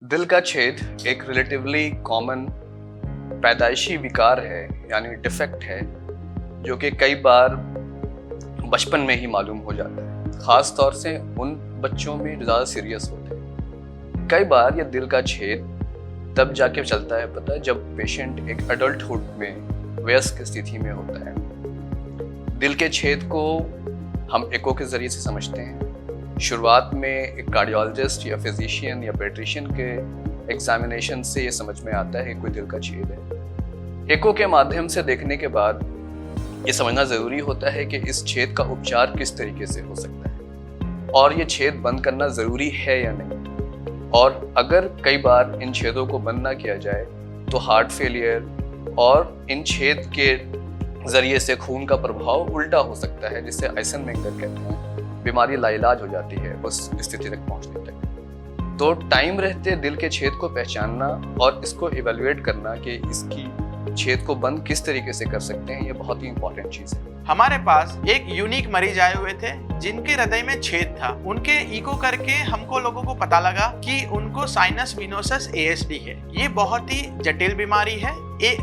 दिल का छेद एक रिलेटिवली कॉमन पैदाइशी विकार है यानी डिफेक्ट है जो कि कई बार बचपन में ही मालूम हो जाता है, ख़ास तौर से उन बच्चों में जो ज़्यादा सीरियस होते हैं। कई बार ये दिल का छेद तब जाके चलता है पता है जब पेशेंट एक एडल्टहुड में वयस्क स्थिति में होता है। दिल के छेद को हम एको के ज़रिए से समझते हैं। शुरुआत में एक कार्डियोलॉजिस्ट या फिजिशियन या पेडियाट्रिशियन के एग्जामिनेशन से ये समझ में आता है कि कोई दिल का छेद है। एको के माध्यम से देखने के बाद ये समझना ज़रूरी होता है कि इस छेद का उपचार किस तरीके से हो सकता है और ये छेद बंद करना ज़रूरी है या नहीं, और अगर कई बार इन छेदों को बंद ना किया जाए तो हार्ट फेलियर और इन छेद के ज़रिए से खून का प्रभाव उल्टा हो सकता है, जिसे आइसेनमेंगर कहते हैं। बीमारी लाइलाज हो जाती है उस स्थिति तक पहुंचने तक। तो टाइम रहते दिल के छेद को पहचानना और इसको इवेलुएट करना कि इसकी छेद को बंद किस तरीके से कर सकते हैं, ये बहुत ही इंपॉर्टेंट चीज़ है। हमारे पास एक यूनिक मरीज आए हुए थे जिनके हृदय में छेद था। उनके ईको करके हमको लोगों को पता लगा कि उनको साइनस विनोसस एएसडी है। ये बहुत ही जटिल बीमारी है।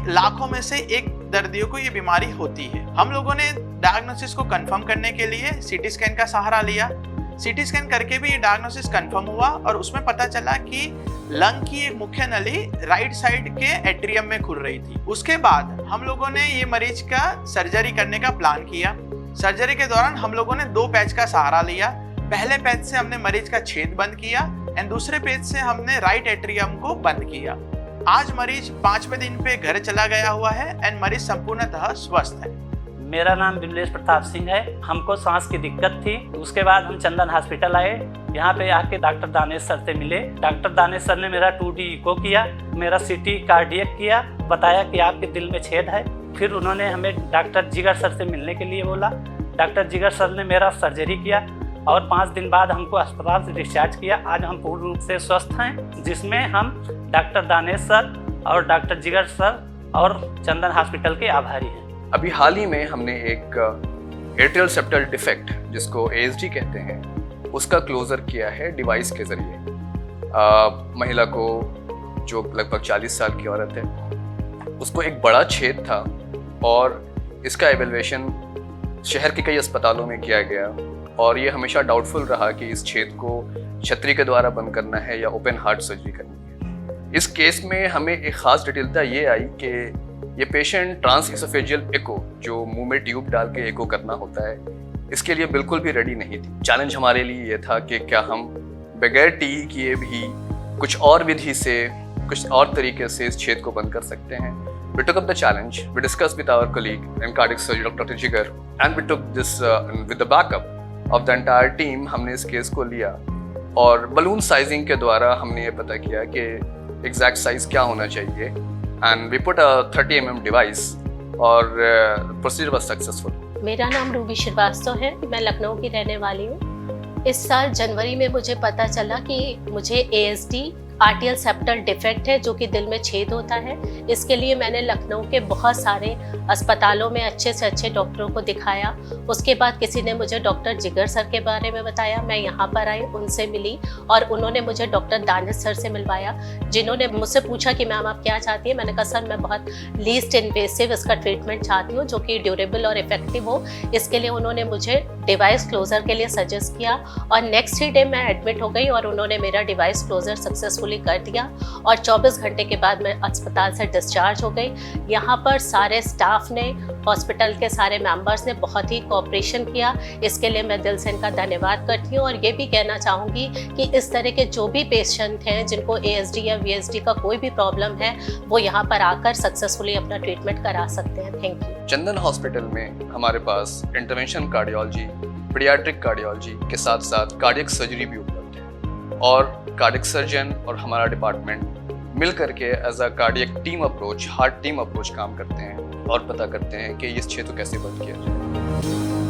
लाखों में से एक दर्दियों को ये बीमारी होती है। हम लोगों ने डायग्नोसिस को कंफर्म करने के लिए सीटी स्कैन का सहारा लिया। सीटी स्कैन करके भी ये डायग्नोसिस कंफर्म हुआ और उसमें पता चला कि लंग की एक मुख्य नली राइट साइड के एट्रियम में खुल रही थी। उसके बाद हम लोगों ने ये मरीज का सर्जरी करने का प्लान किया। सर्जरी के दौरान हम लोगों ने 2 पैच का सहारा लिया। पहले पैच से हमने मरीज का छेद बंद किया एंड दूसरे पैच से हमने राइट एट्रियम को बंद किया। आज मरीज 5वें दिन पे घर चला गया हुआ है एंड मरीज संपूर्णतः स्वस्थ है। मेरा नाम विमलेश प्रताप सिंह है। हमको सांस की दिक्कत थी। उसके बाद हम चंदन हॉस्पिटल आए। यहाँ पे आके डॉक्टर दानेश सर से मिले। डॉक्टर दानेश सर ने मेरा 2D इको किया, मेरा सीटी कार्डियक किया, बताया कि आपके दिल में छेद है। फिर उन्होंने हमें डॉक्टर जिगर सर से मिलने के लिए बोला। डॉक्टर जिगर सर ने मेरा सर्जरी किया और 5 दिन बाद हमको अस्पताल से डिस्चार्ज किया। आज हम पूर्ण रूप से स्वस्थ हैं, जिसमें हम डॉक्टर दानेश सर और डॉक्टर जिगर सर और चंदन हॉस्पिटल के आभारी हैं। अभी हाल ही में हमने एक एट्रियल सेप्टल डिफेक्ट जिसको एएसडी कहते हैं उसका क्लोजर किया है डिवाइस के ज़रिए। महिला को जो लगभग 40 साल की औरत है, उसको एक बड़ा छेद था और इसका एवेल्युएशन शहर के कई अस्पतालों में किया गया और ये हमेशा डाउटफुल रहा कि इस छेद को छतरी के द्वारा बंद करना है या ओपन हार्ट सर्जरी करनी है। इस केस में हमें एक ख़ास जटिलता ये आई कि ये पेशेंट ट्रांसइसोफेजियल एको, जो मुंह में ट्यूब डाल के एको करना होता है, इसके लिए बिल्कुल भी रेडी नहीं थी। चैलेंज हमारे लिए ये था कि क्या हम बगैर टी किए भी कुछ और विधि से, कुछ और तरीके से इस छेद को बंद कर सकते हैं। We took up the challenge. We discussed with our colleague and cardiac surgeon Dr. Jigar, and we took this with the backup of the entire team. हमने इस केस को लिया और बलून साइजिंग के द्वारा हमने ये पता किया कि एग्जैक्ट साइज क्या होना चाहिए, and we put a 30 mm device और procedure was successful. मेरा नाम रूबी श्रीवास्तव है। मैं लखनऊ की रहने वाली हूँ। इस साल जनवरी में मुझे पता चला कि मुझे ASD आर्टियल सेप्टल डिफेक्ट है, जो कि दिल में छेद होता है। इसके लिए मैंने लखनऊ के बहुत सारे अस्पतालों में अच्छे से अच्छे डॉक्टरों को दिखाया। उसके बाद किसी ने मुझे डॉक्टर जिगर सर के बारे में बताया। मैं यहाँ पर आई, उनसे मिली और उन्होंने मुझे डॉक्टर दानिश सर से मिलवाया, जिन्होंने मुझसे पूछा कि मैम आप क्या चाहती हैं। मैंने कहा सर मैं बहुत लीस्ट इन्वेसिव इसका ट्रीटमेंट चाहती हूँ जो कि ड्यूरेबल और इफेक्टिव हो। इसके लिए उन्होंने मुझे डिवाइस क्लोजर के लिए सजेस्ट किया और नेक्स्ट ही डे मैं एडमिट हो गई और उन्होंने मेरा डिवाइस क्लोजर सक्सेसफुली कर दिया और 24 घंटे के बाद मैं अस्पताल से डिस्चार्ज हो गई। यहाँ पर सारे स्टाफ ने, हॉस्पिटल के सारे मेंबर्स ने बहुत ही कोऑपरेशन किया। इसके लिए मैं दिल से इनका धन्यवाद करती हूँ और ये भी कहना चाहूँगी कि इस तरह के जो भी पेशेंट हैं जिनको ASD या VSD का कोई भी प्रॉब्लम है, वो यहाँ पर आकर सक्सेसफुली अपना ट्रीटमेंट करा सकते हैं। Thank you. चंदन हॉस्पिटल में हमारे पास इंटरवेंशन कार्डियोलॉजी, पीडियाट्रिक कार्डियोलॉजी के साथ साथ कार्डियक सर्जरी भी उपलब्ध है और कार्डियक सर्जन और हमारा डिपार्टमेंट मिल करके as a cardiac team approach, heart team approach काम करते हैं और पता करते हैं कि इस छेद को कैसे बंद किया जाए।